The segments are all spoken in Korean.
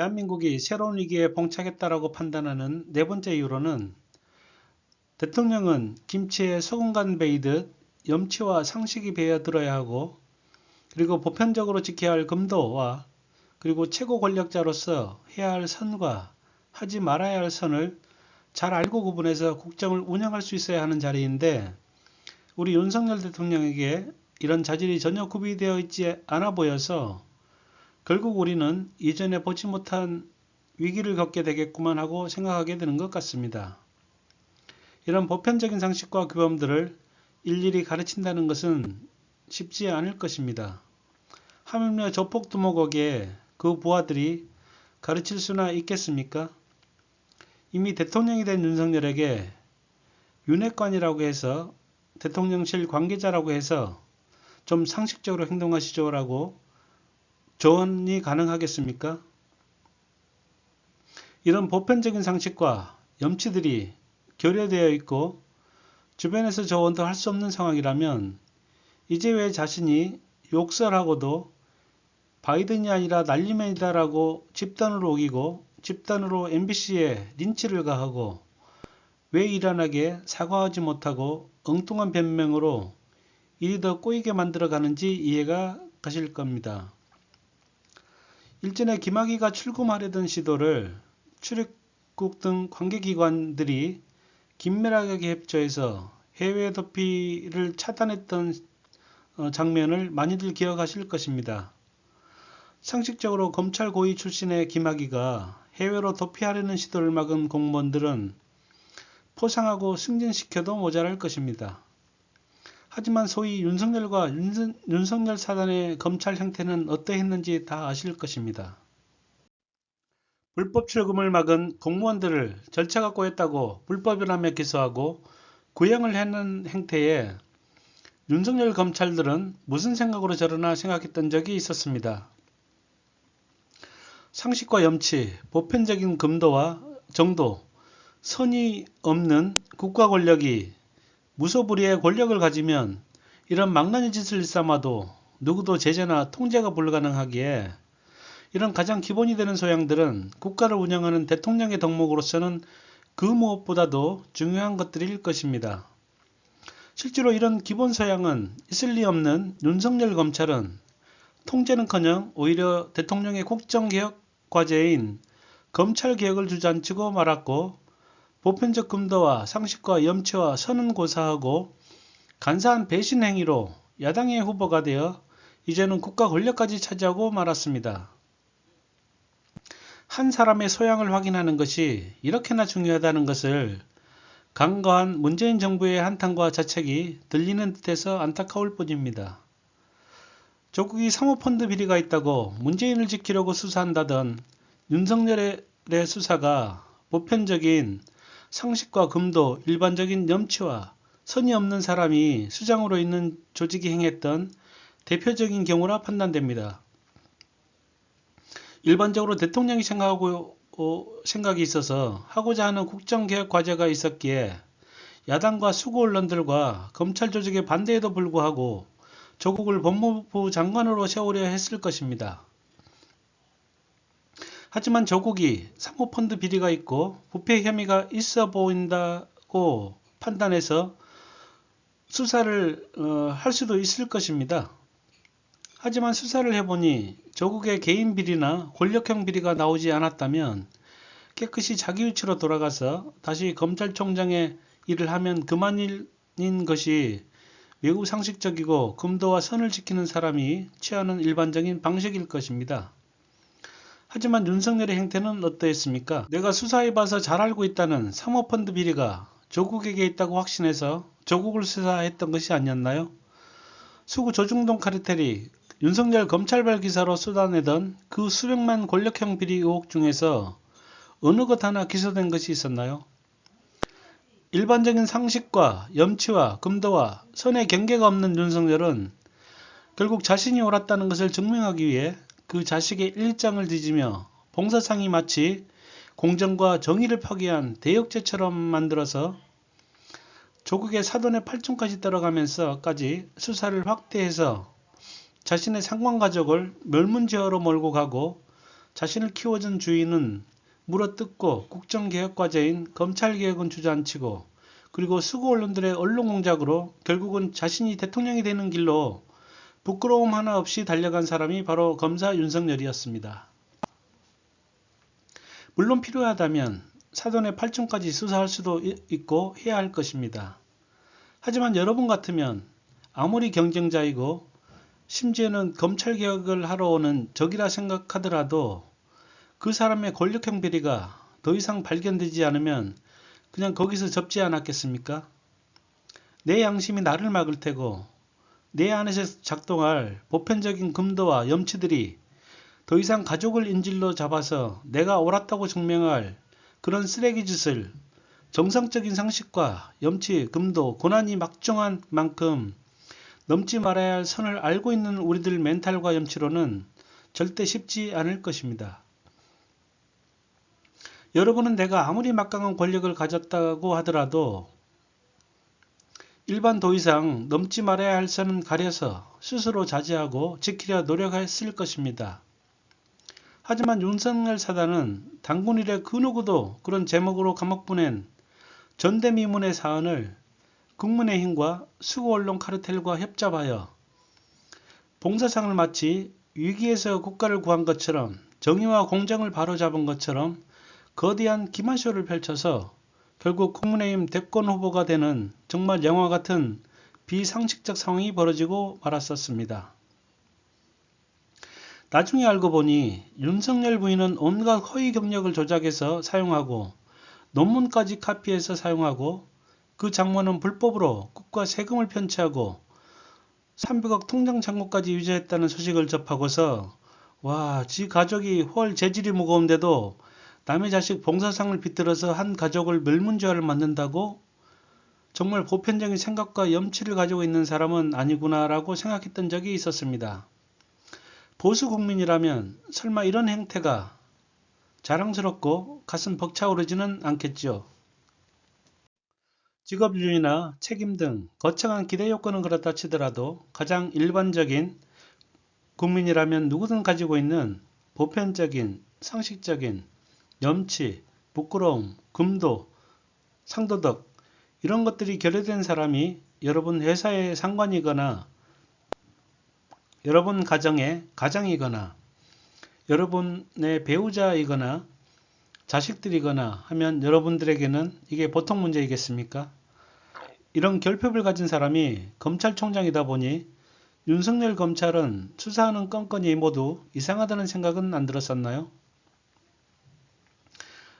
대한민국이 새로운 위기에 봉착했다라고 판단하는 네 번째 이유로는 대통령은 김치에 소금 간 베이듯 염치와 상식이 배어들어야 하고, 그리고 보편적으로 지켜야 할 금도와 그리고 최고 권력자로서 해야 할 선과 하지 말아야 할 선을 잘 알고 구분해서 국정을 운영할 수 있어야 하는 자리인데, 우리 윤석열 대통령에게 이런 자질이 전혀 구비되어 있지 않아 보여서 결국 우리는 이전에 보지 못한 위기를 겪게 되겠구만 하고 생각하게 되는 것 같습니다. 이런 보편적인 상식과 규범들을 일일이 가르친다는 것은 쉽지 않을 것입니다. 하물며 조폭두목에게 그 부하들이 가르칠 수나 있겠습니까? 이미 대통령이 된 윤석열에게 윤핵관이라고 해서, 대통령실 관계자라고 해서 좀 상식적으로 행동하시죠 라고 조언이 가능하겠습니까? 이런 보편적인 상식과 염치들이 결여되어 있고 주변에서 조언도 할 수 없는 상황이라면 이제 왜 자신이 욕설하고도 바이든이 아니라 난리맨이다 라고 집단으로 우기고 집단으로 MBC에 린치를 가하고 왜 일어나게 사과하지 못하고 엉뚱한 변명으로 일이 더 꼬이게 만들어 가는지 이해가 가실 겁니다. 일전에 김학의가 출금하려던 시도를 출입국 등 관계기관들이 긴밀하게 협조해서 해외 도피를 차단했던 장면을 많이들 기억하실 것입니다. 상식적으로 검찰 고위 출신의 김학의가 해외로 도피하려는 시도를 막은 공무원들은 포상하고 승진시켜도 모자랄 것입니다. 하지만 소위 윤석열과 윤석열 사단의 검찰 형태는 어떠했는지 다 아실 것입니다. 불법 출금을 막은 공무원들을 절차가 꼬였다고 불법이라며 기소하고 구형을 하는 행태에 윤석열 검찰들은 무슨 생각으로 저러나 생각했던 적이 있었습니다. 상식과 염치, 보편적인 금도와 정도, 선이 없는 국가 권력이 무소불위의 권력을 가지면 이런 망나니 짓을 일삼아도 누구도 제재나 통제가 불가능하기에 이런 가장 기본이 되는 소양들은 국가를 운영하는 대통령의 덕목으로서는 그 무엇보다도 중요한 것들일 것입니다. 실제로 이런 기본 소양은 있을 리 없는 윤석열 검찰은 통제는커녕 오히려 대통령의 국정개혁 과제인 검찰개혁을 주저앉히고 말았고, 보편적 금도와 상식과 염치와 선은 고사하고 간사한 배신 행위로 야당의 후보가 되어 이제는 국가 권력까지 차지하고 말았습니다. 한 사람의 소양을 확인하는 것이 이렇게나 중요하다는 것을 간과한 문재인 정부의 한탄과 자책이 들리는 듯해서 안타까울 뿐입니다. 조국이 사모펀드 비리가 있다고 문재인을 지키려고 수사한다던 윤석열의 수사가 보편적인 상식과 금도, 일반적인 염치와 선이 없는 사람이 수장으로 있는 조직이 행했던 대표적인 경우라 판단됩니다. 일반적으로 대통령이 생각이 있어서 하고자 하는 국정개혁 과제가 있었기에 야당과 수구 언론들과 검찰 조직의 반대에도 불구하고 조국을 법무부 장관으로 세우려 했을 것입니다. 하지만 조국이 사모펀드 비리가 있고 부패 혐의가 있어 보인다고 판단해서 수사를 할 수도 있을 것입니다. 하지만 수사를 해보니 조국의 개인 비리나 권력형 비리가 나오지 않았다면 깨끗이 자기 위치로 돌아가서 다시 검찰총장의 일을 하면 그만인 것이 매우 상식적이고 금도와 선을 지키는 사람이 취하는 일반적인 방식일 것입니다. 하지만 윤석열의 행태는 어떠했습니까? 내가 수사해봐서 잘 알고 있다는 사모펀드 비리가 조국에게 있다고 확신해서 조국을 수사했던 것이 아니었나요? 수구 조중동 카르텔이 윤석열 검찰발 기사로 쏟아내던 그 수백만 권력형 비리 의혹 중에서 어느 것 하나 기소된 것이 있었나요? 일반적인 상식과 염치와 금도와 선의 경계가 없는 윤석열은 결국 자신이 옳았다는 것을 증명하기 위해 그 자식의 일장을 뒤지며 봉사상이 마치 공정과 정의를 파괴한 대역죄처럼 만들어서 조국의 사돈의 팔촌까지 들어가면서까지 수사를 확대해서 자신의 상관가족을 멸문지어로 몰고 가고 자신을 키워준 주인은 물어뜯고 국정개혁과제인 검찰개혁은 주저앉히고 그리고 수구 언론들의 언론공작으로 결국은 자신이 대통령이 되는 길로 부끄러움 하나 없이 달려간 사람이 바로 검사 윤석열이었습니다. 물론 필요하다면 사돈의 팔촌까지 수사할 수도 있고 해야 할 것입니다. 하지만 여러분 같으면 아무리 경쟁자이고 심지어는 검찰개혁을 하러 오는 적이라 생각하더라도 그 사람의 권력형 비리가 더 이상 발견되지 않으면 그냥 거기서 접지 않았겠습니까? 내 양심이 나를 막을 테고 내 안에서 작동할 보편적인 금도와 염치들이 더 이상 가족을 인질로 잡아서 내가 옳았다고 증명할 그런 쓰레기 짓을 정상적인 상식과 염치, 금도, 고난이 막중한 만큼 넘지 말아야 할 선을 알고 있는 우리들 멘탈과 염치로는 절대 쉽지 않을 것입니다. 여러분은 내가 아무리 막강한 권력을 가졌다고 하더라도 일반 도의상 넘지 말아야 할 선은 가려서 스스로 자제하고 지키려 노력했을 것입니다. 하지만 윤석열 사단은 단군 이래 그 누구도 그런 제목으로 감옥 보낸 전대미문의 사안을 국민의힘과 수구언론 카르텔과 협잡하여 봉사상을 마치 위기에서 국가를 구한 것처럼 정의와 공정을 바로잡은 것처럼 거대한 기만쇼를 펼쳐서 결국 국민의힘 대권 후보가 되는 정말 영화 같은 비상식적 상황이 벌어지고 말았었습니다. 나중에 알고 보니 윤석열 부인은 온갖 허위 경력을 조작해서 사용하고 논문까지 카피해서 사용하고 그 장모는 불법으로 국가 세금을 편취하고 300억 통장 잔고까지 유지했다는 소식을 접하고서 와, 지 가족이 헐 재질이 무거운데도 남의 자식 봉사상을 비틀어서 한 가족을 멸문죄를 만든다고? 정말 보편적인 생각과 염치를 가지고 있는 사람은 아니구나 라고 생각했던 적이 있었습니다. 보수 국민이라면 설마 이런 행태가 자랑스럽고 가슴 벅차오르지는 않겠죠. 직업윤리나 책임 등 거창한 기대 요건은 그렇다 치더라도 가장 일반적인 국민이라면 누구든 가지고 있는 보편적인 상식적인 염치, 부끄러움, 금도, 상도덕 이런 것들이 결여된 사람이 여러분 회사의 상관이거나 여러분 가정의 가장이거나 여러분의 배우자이거나 자식들이거나 하면 여러분들에게는 이게 보통 문제이겠습니까? 이런 결핍을 가진 사람이 검찰총장이다 보니 윤석열 검찰은 수사하는 건건이 모두 이상하다는 생각은 안 들었었나요?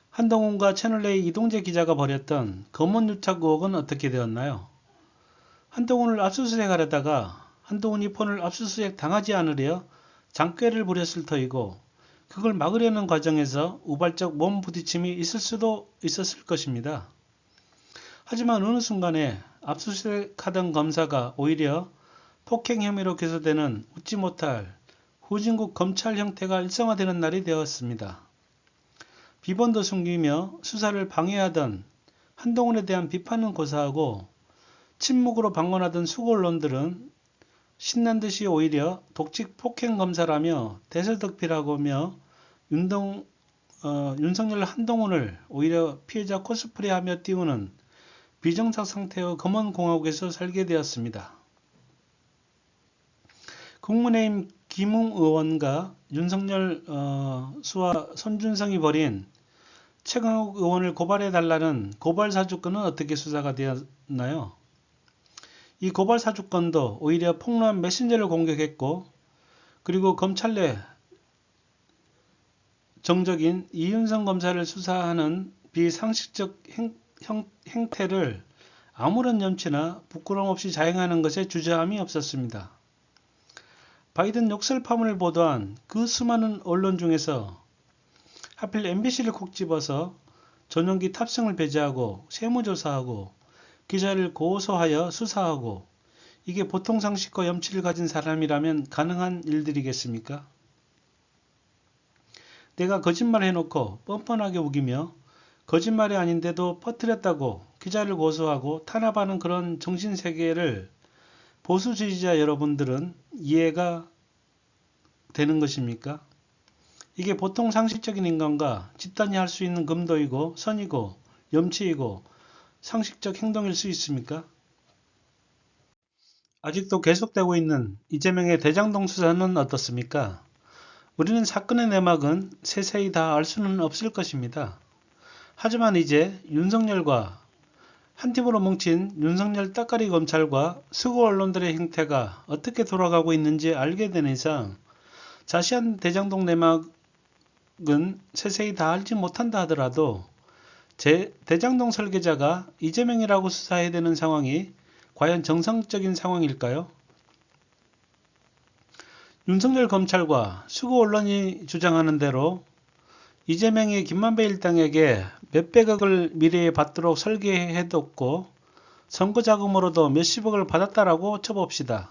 한동훈과 채널A 이동재 기자가 벌였던 검언유착 의혹은 어떻게 되었나요? 한동훈을 압수수색하려다가 한동훈이 폰을 압수수색 당하지 않으려 장꾀를 부렸을 터이고 그걸 막으려는 과정에서 우발적 몸 부딪힘이 있을 수도 있었을 것입니다. 하지만 어느 순간에 압수수색하던 검사가 오히려 폭행 혐의로 기소되는 웃지 못할 후진국 검찰 형태가 일상화되는 날이 되었습니다. 비번도 숨기며 수사를 방해하던 한동훈에 대한 비판은 고사하고 침묵으로 방관하던 수구 언론들은 신난 듯이 오히려 독직 폭행 검사라며 대설덕필하고며 윤석열 한동훈을 오히려 피해자 코스프레하며 띄우는 비정상 상태의 검언공화국에서 살게 되었습니다. 국민의힘 김웅 의원과 윤석열 수와 손준성이 벌인 최강욱 의원을 고발해달라는 고발 사주건은 어떻게 수사가 되었나요? 이 고발 사주건도 오히려 폭로한 메신저를 공격했고 그리고 검찰 내 정적인 이윤성 검사를 수사하는 비상식적 행태를 아무런 염치나 부끄러움 없이 자행하는 것에 주저함이 없었습니다. 바이든 욕설 파문을 보도한 그 수많은 언론 중에서 하필 MBC를 콕 집어서 전용기 탑승을 배제하고 세무조사하고 기자를 고소하여 수사하고 이게 보통 상식과 염치를 가진 사람이라면 가능한 일들이겠습니까? 내가 거짓말 해놓고 뻔뻔하게 우기며 거짓말이 아닌데도 퍼뜨렸다고 기자를 고소하고 탄압하는 그런 정신세계를 보수 지지자 여러분들은 이해가 되는 것입니까? 이게 보통 상식적인 인간과 집단이 할 수 있는 금도이고 선이고 염치이고 상식적 행동일 수 있습니까? 아직도 계속되고 있는 이재명의 대장동 수사는 어떻습니까? 우리는 사건의 내막은 세세히 다 알 수는 없을 것입니다. 하지만 이제 윤석열과 한 팀으로 뭉친 윤석열 따까리 검찰과 수구 언론들의 행태가 어떻게 돌아가고 있는지 알게 된 이상 자세한 대장동 내막은 세세히 다 알지 못한다 하더라도 대장동 설계자가 이재명이라고 수사해야 되는 상황이 과연 정상적인 상황일까요? 윤석열 검찰과 수구 언론이 주장하는 대로 이재명이 김만배 일당에게 몇백억을 미래에 받도록 설계해뒀고 선거 자금으로도 몇십억을 받았다라고 쳐봅시다.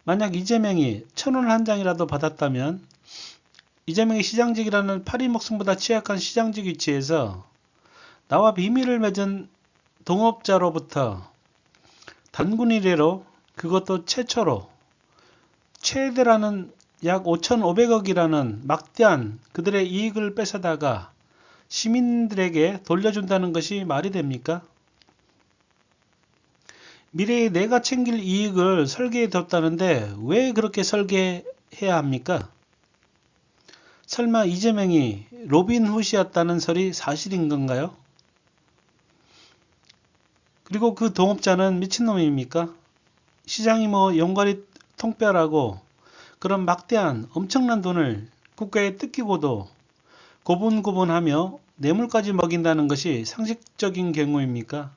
만약 이재명이 1,000원 한 장이라도 받았다면 이재명이 시장직이라는 파리 목숨보다 취약한 시장직 위치에서 나와 비밀을 맺은 동업자로부터 단군 이래로 그것도 최초로 최대라는 약 5,500억이라는 막대한 그들의 이익을 뺏어다가 시민들에게 돌려준다는 것이 말이 됩니까? 미래에 내가 챙길 이익을 설계해뒀다는데 왜 그렇게 설계해야 합니까? 설마 이재명이 로빈훗이었다는 설이 사실인 건가요? 그리고 그 동업자는 미친놈입니까? 시장이 뭐 연관이 통뼈라고 그런 막대한 엄청난 돈을 국가에 뜯기고도 고분고분하며 뇌물까지 먹인다는 것이 상식적인 경우입니까?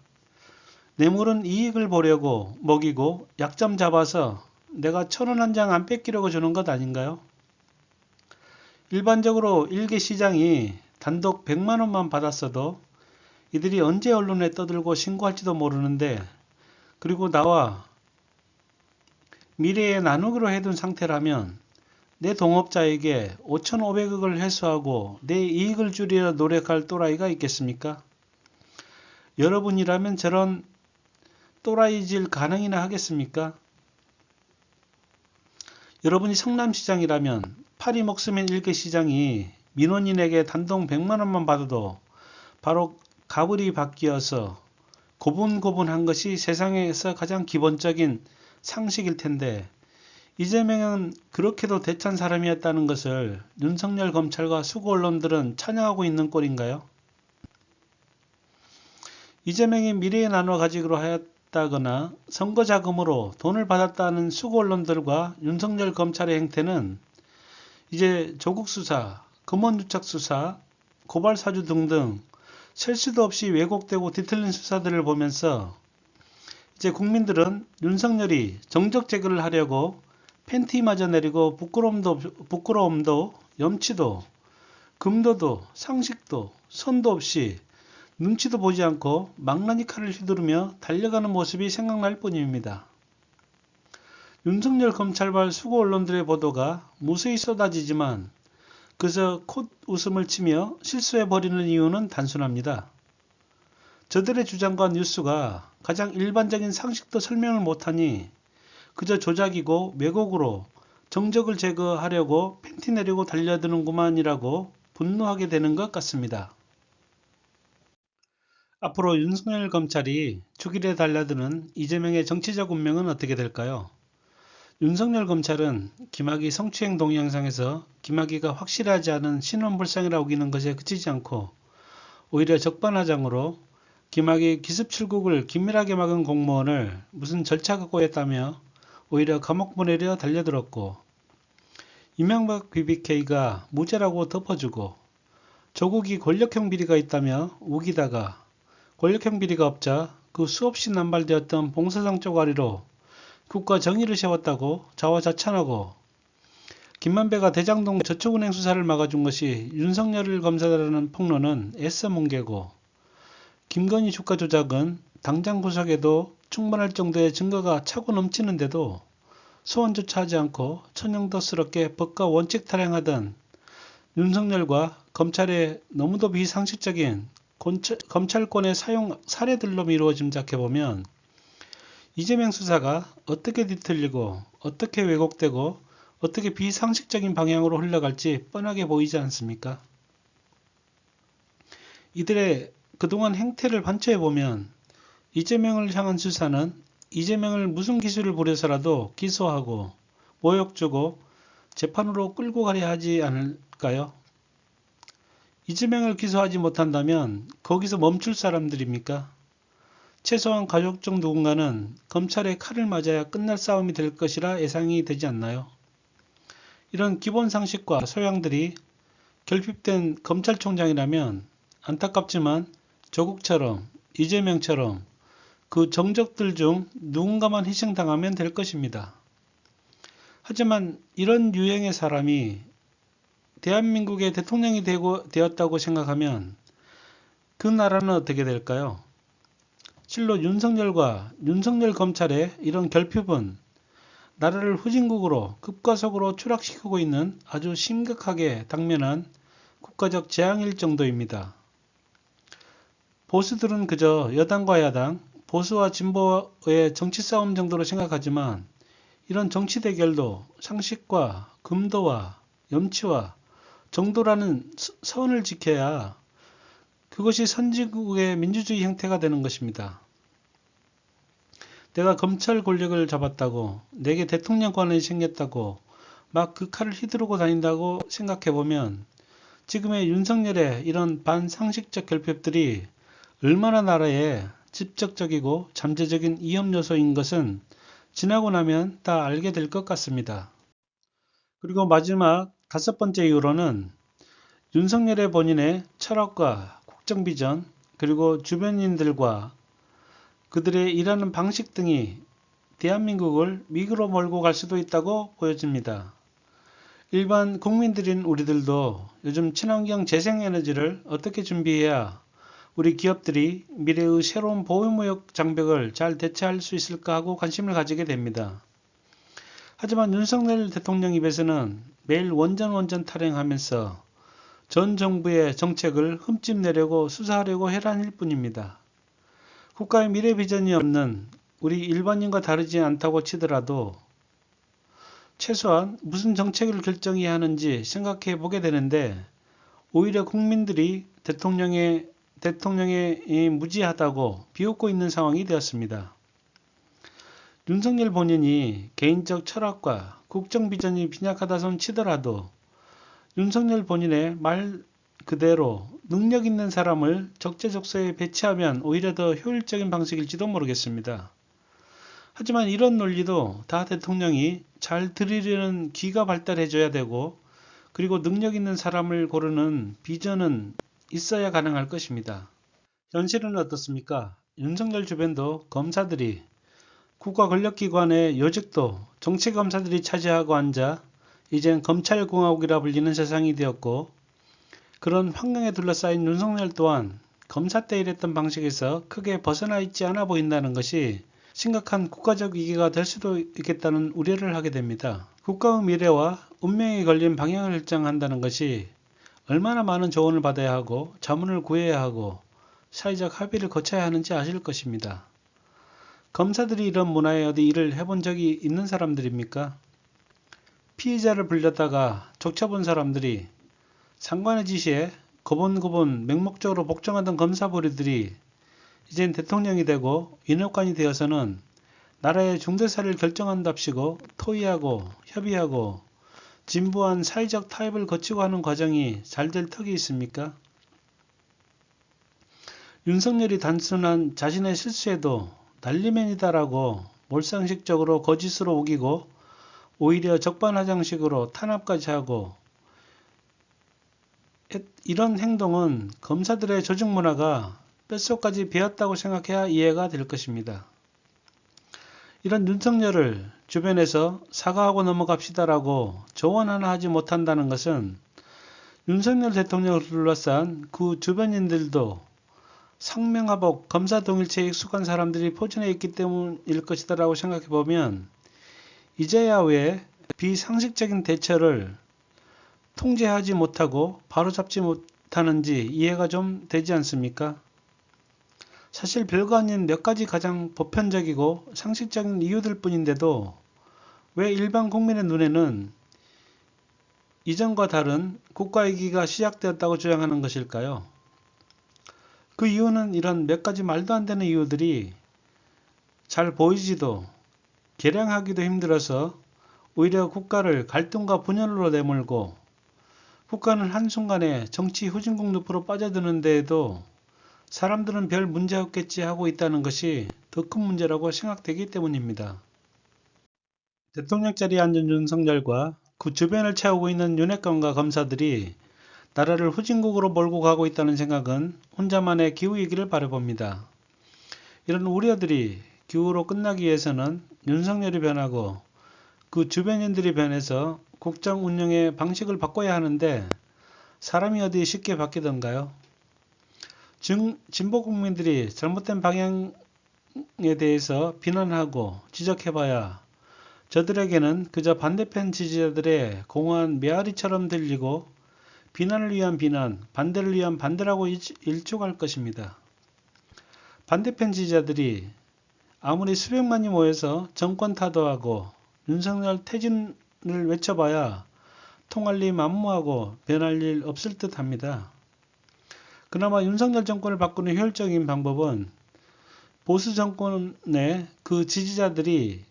뇌물은 이익을 보려고 먹이고 약점 잡아서 내가 1,000원 한 장 안 뺏기려고 주는 것 아닌가요? 일반적으로 일개 시장이 단독 100만 원만 받았어도 이들이 언제 언론에 떠들고 신고할지도 모르는데 그리고 나와 미래에 나누기로 해둔 상태라면 내 동업자에게 5,500억을 회수하고 내 이익을 줄이려 노력할 또라이가 있겠습니까? 여러분이라면 저런 또라이질 가능이나 하겠습니까? 여러분이 성남시장이라면 파리 목숨인 일개 시장이 민원인에게 단독 100만 원만 받아도 바로 가불이 바뀌어서 고분고분한 것이 세상에서 가장 기본적인 상식일 텐데 이재명은 그렇게도 대찬 사람이었다는 것을 윤석열 검찰과 수구 언론들은 찬양하고 있는 꼴인가요? 이재명이 미래에 나눠 가지기로 하였다거나 선거 자금으로 돈을 받았다는 수구 언론들과 윤석열 검찰의 행태는 이제 조국 수사, 금원유착 수사, 고발 사주 등등 셀 수도 없이 왜곡되고 뒤틀린 수사들을 보면서 이제 국민들은 윤석열이 정적 제거를 하려고 팬티마저 내리고 부끄러움도 염치도 금도도 상식도 선도 없이 눈치도 보지 않고 망나니 칼을 휘두르며 달려가는 모습이 생각날 뿐입니다. 윤석열 검찰발 수구 언론들의 보도가 무수히 쏟아지지만 그저 콧웃음을 치며 실수해버리는 이유는 단순합니다. 저들의 주장과 뉴스가 가장 일반적인 상식도 설명을 못하니 그저 조작이고 왜곡으로 정적을 제거하려고 팬티 내리고 달려드는구만이라고 분노하게 되는 것 같습니다. 앞으로 윤석열 검찰이 죽이려 달려드는 이재명의 정치적 운명은 어떻게 될까요? 윤석열 검찰은 김학의 성추행 동영상에서 김학의가 확실하지 않은 신원불상이라 우기는 것에 그치지 않고 오히려 적반하장으로 김학의 기습 출국을 긴밀하게 막은 공무원을 무슨 절차가 꼬였다며 오히려 감옥 보내려 달려들었고 이명박 BBK가 무죄라고 덮어주고 조국이 권력형 비리가 있다며 우기다가 권력형 비리가 없자 그 수없이 남발되었던 봉사상 쪼가리로 국가 정의를 세웠다고 자화자찬하고 김만배가 대장동 저축은행 수사를 막아준 것이 윤석열 검사라는 폭로는 애써 뭉개고 김건희 주가 조작은 당장 구속에도 충분할 정도의 증거가 차고 넘치는데도 소환조차 하지 않고 천연덕스럽게 법과 원칙 탈행하던 윤석열과 검찰의 너무도 비상식적인 검찰권의 사용 사례들로 미루어 짐작해보면 이재명 수사가 어떻게 뒤틀리고 어떻게 왜곡되고 어떻게 비상식적인 방향으로 흘러갈지 뻔하게 보이지 않습니까? 이들의 그동안 행태를 관찰해보면 이재명을 향한 수사는 이재명을 무슨 기술을 부려서라도 기소하고 모욕 주고 재판으로 끌고 가려 하지 않을까요? 이재명을 기소하지 못한다면 거기서 멈출 사람들입니까? 최소한 가족 중 누군가는 검찰의 칼을 맞아야 끝날 싸움이 될 것이라 예상이 되지 않나요? 이런 기본 상식과 소양들이 결핍된 검찰총장이라면 안타깝지만 조국처럼 이재명처럼 그 정적들 중 누군가만 희생당하면 될 것입니다. 하지만 이런 유형의 사람이 대한민국의 대통령이 되었다고 생각하면 그 나라는 어떻게 될까요? 실로 윤석열과 윤석열 검찰의 이런 결핍은 나라를 후진국으로 급가속으로 추락시키고 있는 아주 심각하게 당면한 국가적 재앙일 정도입니다. 보수들은 그저 여당과 야당, 보수와 진보의 정치 싸움 정도로 생각하지만 이런 정치 대결도 상식과 금도와 염치와 정도라는 선을 지켜야 그것이 선진국의 민주주의 형태가 되는 것입니다. 내가 검찰 권력을 잡았다고, 내게 대통령권이 생겼다고 막 그 칼을 휘두르고 다닌다고 생각해보면 지금의 윤석열의 이런 반상식적 결핍들이 얼마나 나라에 직접적이고 잠재적인 위험 요소인 것은 지나고 나면 다 알게 될 것 같습니다. 그리고 마지막 5번째 이유로는 윤석열의 본인의 철학과 국정비전 그리고 주변인들과 그들의 일하는 방식 등이 대한민국을 위기로 몰고 갈 수도 있다고 보여집니다. 일반 국민들인 우리들도 요즘 친환경 재생에너지를 어떻게 준비해야 우리 기업들이 미래의 새로운 보호무역 장벽을 잘 대처할 수 있을까 하고 관심을 가지게 됩니다. 하지만 윤석열 대통령 입에서는 매일 원전 타령하면서 전 정부의 정책을 흠집내려고 수사하려고 해란일 뿐입니다. 국가의 미래 비전이 없는 우리 일반인과 다르지 않다고 치더라도 최소한 무슨 정책을 결정해야 하는지 생각해 보게 되는데 오히려 국민들이 대통령의 무지하다고 비웃고 있는 상황이 되었습니다. 윤석열 본인이 개인적 철학과 국정 비전이 빈약하다 손 치더라도 윤석열 본인의 말 그대로 능력 있는 사람을 적재적소에 배치하면 오히려 더 효율적인 방식일지도 모르겠습니다. 하지만 이런 논리도 다 대통령이 잘 들으려는 귀가 발달해줘야 되고 그리고 능력 있는 사람을 고르는 비전은 있어야 가능할 것입니다. 현실은 어떻습니까? 윤석열 주변도 검사들이 국가 권력기관의 요직도 정치검사들이 차지하고 앉아 이젠 검찰공화국이라 불리는 세상이 되었고 그런 환경에 둘러싸인 윤석열 또한 검사 때 일했던 방식에서 크게 벗어나 있지 않아 보인다는 것이 심각한 국가적 위기가 될 수도 있겠다는 우려를 하게 됩니다. 국가의 미래와 운명이 걸린 방향을 결정한다는 것이 얼마나 많은 조언을 받아야 하고 자문을 구해야 하고 사회적 합의를 거쳐야 하는지 아실 것입니다. 검사들이 이런 문화에 어디 일을 해본 적이 있는 사람들입니까? 피의자를 불렸다가 족쳐본 사람들이 상관의 지시에 고분고분 맹목적으로 복종하던 검사부리들이 이젠 대통령이 되고 인허관이 되어서는 나라의 중대사를 결정한답시고 토의하고 협의하고 진부한 사회적 타협을 거치고 하는 과정이 잘 될 턱이 있습니까? 윤석열이 단순한 자신의 실수에도 난리맨이다라고 몰상식적으로 거짓으로 우기고 오히려 적반하장식으로 탄압까지 하고 이런 행동은 검사들의 조직 문화가 뼛속까지 배었다고 생각해야 이해가 될 것입니다. 이런 윤석열을 주변에서 사과하고 넘어갑시다라고 조언 하나 하지 못한다는 것은 윤석열 대통령을 둘러싼 그 주변인들도 상명하복 검사 동일체에 익숙한 사람들이 포진해 있기 때문일 것이다라고 생각해 보면 이제야 왜 비상식적인 대처를 통제하지 못하고 바로잡지 못하는지 이해가 좀 되지 않습니까? 사실 별거 아닌 몇 가지 가장 보편적이고 상식적인 이유들 뿐인데도 왜 일반 국민의 눈에는 이전과 다른 국가위기가 시작되었다고 주장하는 것일까요? 그 이유는 이런 몇 가지 말도 안 되는 이유들이 잘 보이지도 계량하기도 힘들어서 오히려 국가를 갈등과 분열로 내몰고 국가는 한순간에 정치 후진국 늪으로 빠져드는 데에도 사람들은 별 문제 없겠지 하고 있다는 것이 더 큰 문제라고 생각되기 때문입니다. 대통령 자리에 앉은 윤석열과 그 주변을 채우고 있는 윤핵관과 검사들이 나라를 후진국으로 몰고 가고 있다는 생각은 혼자만의 기우이기를 바라봅니다. 이런 우려들이 기우로 끝나기 위해서는 윤석열이 변하고 그 주변인들이 변해서 국정 운영의 방식을 바꿔야 하는데 사람이 어디 쉽게 바뀌던가요? 진보 국민들이 잘못된 방향에 대해서 비난하고 지적해봐야 저들에게는 그저 반대편 지지자들의 공허한 메아리처럼 들리고 비난을 위한 비난, 반대를 위한 반대라고 일축할 것입니다. 반대편 지지자들이 아무리 수백만이 모여서 정권 타도하고 윤석열 퇴진을 외쳐봐야 통할 리 만무하고 변할 일 없을 듯 합니다. 그나마 윤석열 정권을 바꾸는 효율적인 방법은 보수 정권의 그 지지자들이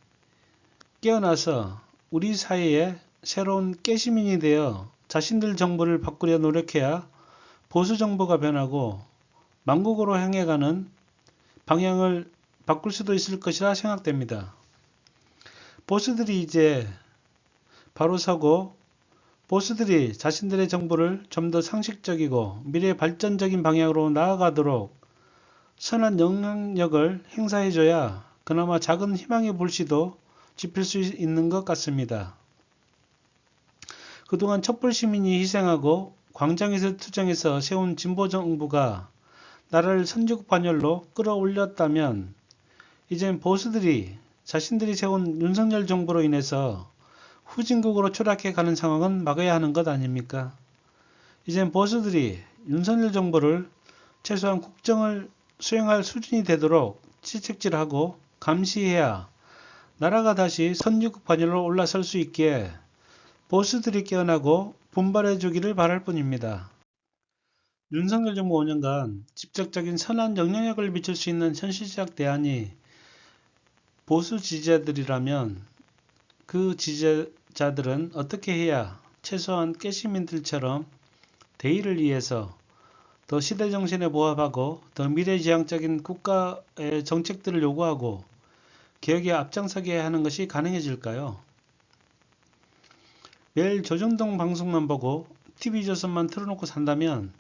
깨어나서 우리 사회에 새로운 깨시민이 되어 자신들 정부를 바꾸려 노력해야 보수 정부가 변하고 만국으로 향해 가는 방향을 바꿀 수도 있을 것이라 생각됩니다. 보수들이 이제 바로 서고 보수들이 자신들의 정부를 좀 더 상식적이고 미래 발전적인 방향으로 나아가도록 선한 영향력을 행사해줘야 그나마 작은 희망의 불씨도 지필 수 있는 것 같습니다. 그동안 촛불 시민이 희생하고 광장에서 투쟁해서 세운 진보 정부가 나라를 선진국 반열로 끌어올렸다면 이젠 보수들이 자신들이 세운 윤석열 정부로 인해서 후진국으로 추락해 가는 상황은 막아야 하는 것 아닙니까? 이젠 보수들이 윤석열 정부를 최소한 국정을 수행할 수준이 되도록 채찍질하고 감시해야 나라가 다시 선진국 반열로 올라설 수 있기에 보수들이 깨어나고 분발해 주기를 바랄 뿐입니다. 윤석열 정부 5년간 직접적인 선한 영향력을 미칠 수 있는 현실적 대안이 보수 지지자들이라면 그 지지자들은 어떻게 해야 최소한 깨시민들처럼 대의를 위해서 더 시대정신에 부합하고 더 미래지향적인 국가의 정책들을 요구하고 개혁에 앞장서게 하는 것이 가능해질까요? 매일 조정동 방송만 보고 TV조선만 틀어놓고 산다면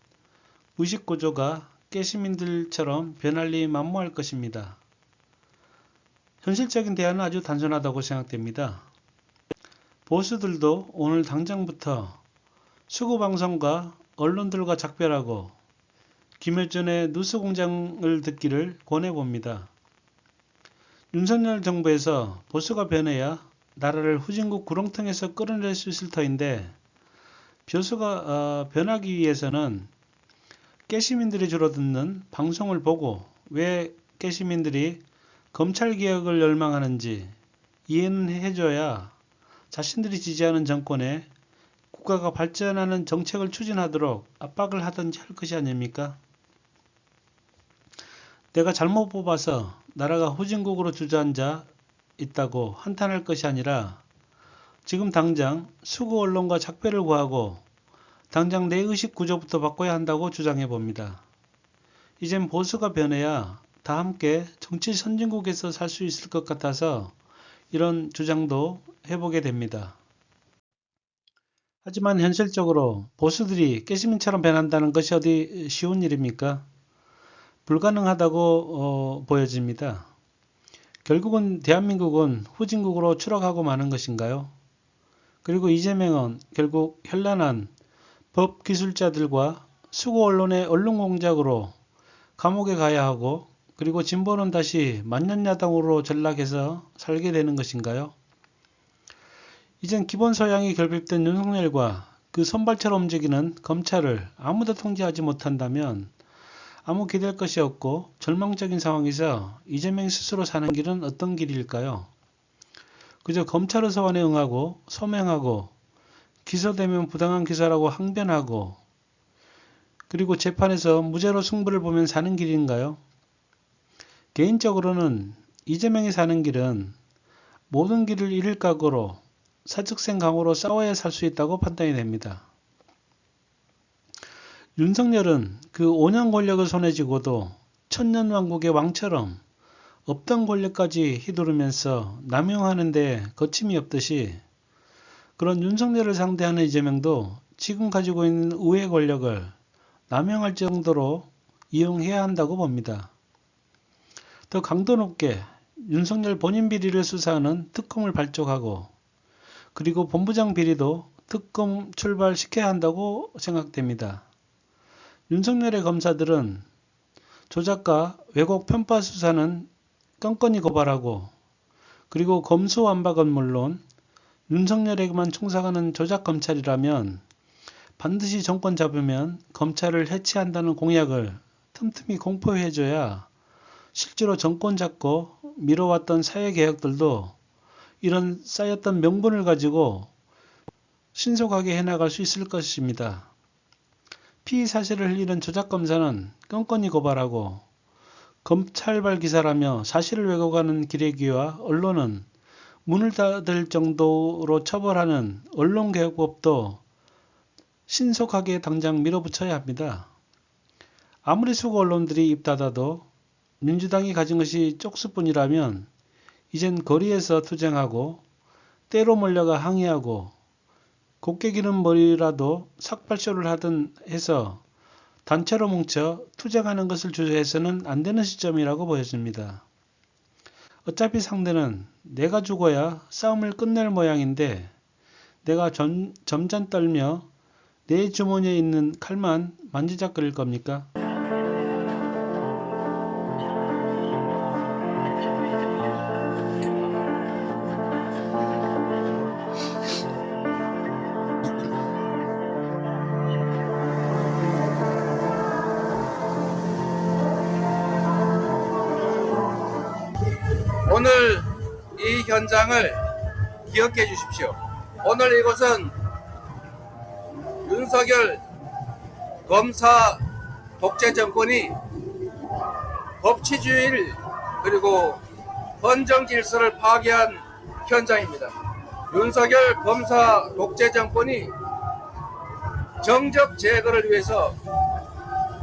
의식구조가 깨시민들처럼 변할 리 만무할 것입니다. 현실적인 대안은 아주 단순하다고 생각됩니다. 보수들도 오늘 당장부터 수구방송과 언론들과 작별하고 김여준의 뉴스공장을 듣기를 권해봅니다. 윤석열 정부에서 보수가 변해야 나라를 후진국 구렁텅이에서 끌어낼 수 있을 터인데 보수가 변하기 위해서는 깨시민들이 주로 듣는 방송을 보고 왜 깨시민들이 검찰개혁을 열망하는지 이해는 해줘야 자신들이 지지하는 정권에 국가가 발전하는 정책을 추진하도록 압박을 하든지 할 것이 아닙니까? 내가 잘못 뽑아서 나라가 후진국으로 주저앉아 있다고 한탄할 것이 아니라 지금 당장 수구 언론과 작별을 구하고 당장 내 의식 구조부터 바꿔야 한다고 주장해 봅니다. 이젠 보수가 변해야 다 함께 정치 선진국에서 살 수 있을 것 같아서 이런 주장도 해보게 됩니다. 하지만 현실적으로 보수들이 깨시민처럼 변한다는 것이 어디 쉬운 일입니까? 불가능하다고 보여집니다. 결국은 대한민국은 후진국으로 추락하고 마는 것인가요? 그리고 이재명은 결국 현란한 법기술자들과 수구 언론의 언론공작으로 감옥에 가야 하고 그리고 진보는 다시 만년야당으로 전락해서 살게 되는 것인가요? 이젠 기본 소양이 결핍된 윤석열과 그 선발처럼 움직이는 검찰을 아무도 통제하지 못한다면 아무 기댈 것이 없고 절망적인 상황에서 이재명 스스로 사는 길은 어떤 길일까요? 그저 검찰의 소환에 응하고 소명하고 기소되면 부당한 기소라고 항변하고 그리고 재판에서 무죄로 승부를 보면 사는 길인가요? 개인적으로는 이재명이 사는 길은 모든 길을 잃을 각오로 사직생 강호로 싸워야 살 수 있다고 판단이 됩니다. 윤석열은 그 5년 권력을 손에 쥐고도 천년왕국의 왕처럼 없던 권력까지 휘두르면서 남용하는 데 거침이 없듯이 그런 윤석열을 상대하는 이재명도 지금 가지고 있는 의회 권력을 남용할 정도로 이용해야 한다고 봅니다. 더 강도 높게 윤석열 본인 비리를 수사하는 특검을 발족하고 그리고 본부장 비리도 특검 출발시켜야 한다고 생각됩니다. 윤석열의 검사들은 조작과 왜곡 편파 수사는 건건히 고발하고 그리고 검수완박은 물론 윤석열에게만 총사하는 조작 검찰이라면 반드시 정권 잡으면 검찰을 해체한다는 공약을 틈틈이 공포해줘야 실제로 정권 잡고 미뤄왔던 사회개혁들도 이런 쌓였던 명분을 가지고 신속하게 해나갈 수 있을 것입니다. 피의 사실을 흘리는 조작검사는 건건히 고발하고 검찰발 기사라며 사실을 왜곡하는 기레기와 언론은 문을 닫을 정도로 처벌하는 언론개혁법도 신속하게 당장 밀어붙여야 합니다. 아무리 수고 언론들이 입 닫아도 민주당이 가진 것이 쪽수뿐이라면 이젠 거리에서 투쟁하고 때로 몰려가 항의하고 곱게 기는 머리라도 삭발쇼를 하든 해서 단체로 뭉쳐 투쟁하는 것을 주저해서는 안 되는 시점이라고 보여집니다. 어차피 상대는 내가 죽어야 싸움을 끝낼 모양인데 내가 점잔 떨며 내 주머니에 있는 칼만 만지작거릴 겁니까? 오늘 이 현장을 기억해 주십시오. 오늘 이곳은 윤석열 검사 독재 정권이 법치주의를 그리고 헌정 질서를 파괴한 현장입니다. 윤석열 검사 독재 정권이 정적 제거를 위해서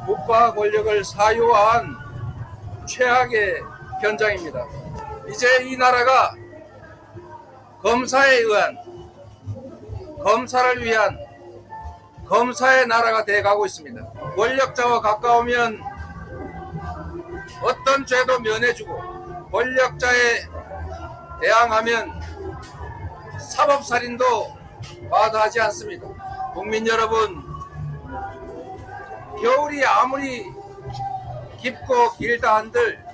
국가 권력을 사유화한 최악의 현장입니다. 이제 이 나라가 검사에 의한, 검사를 위한 검사의 나라가 돼가고 있습니다. 권력자와 가까우면 어떤 죄도 면해주고 권력자에 대항하면 사법살인도 마다하지 않습니다. 국민 여러분, 겨울이 아무리 깊고 길다 한들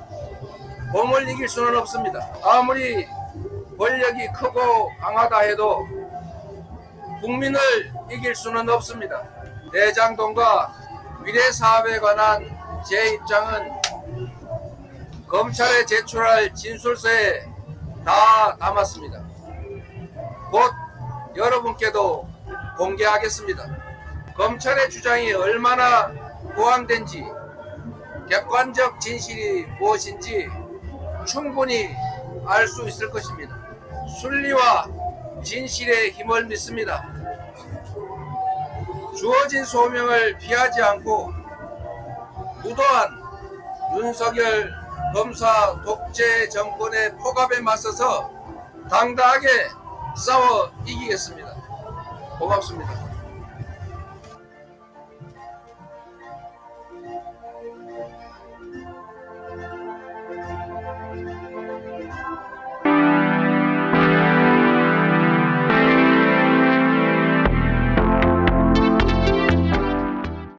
봄을 이길 수는 없습니다. 아무리 권력이 크고 강하다 해도 국민을 이길 수는 없습니다. 대장동과 미래사업에 관한 제 입장은 검찰에 제출할 진술서에 다 담았습니다. 곧 여러분께도 공개하겠습니다. 검찰의 주장이 얼마나 보완된지, 객관적 진실이 무엇인지 충분히 알 수 있을 것입니다. 순리와 진실의 힘을 믿습니다. 주어진 소명을 피하지 않고 무도한 윤석열 검사 독재 정권의 폭압에 맞서서 당당하게 싸워 이기겠습니다. 고맙습니다.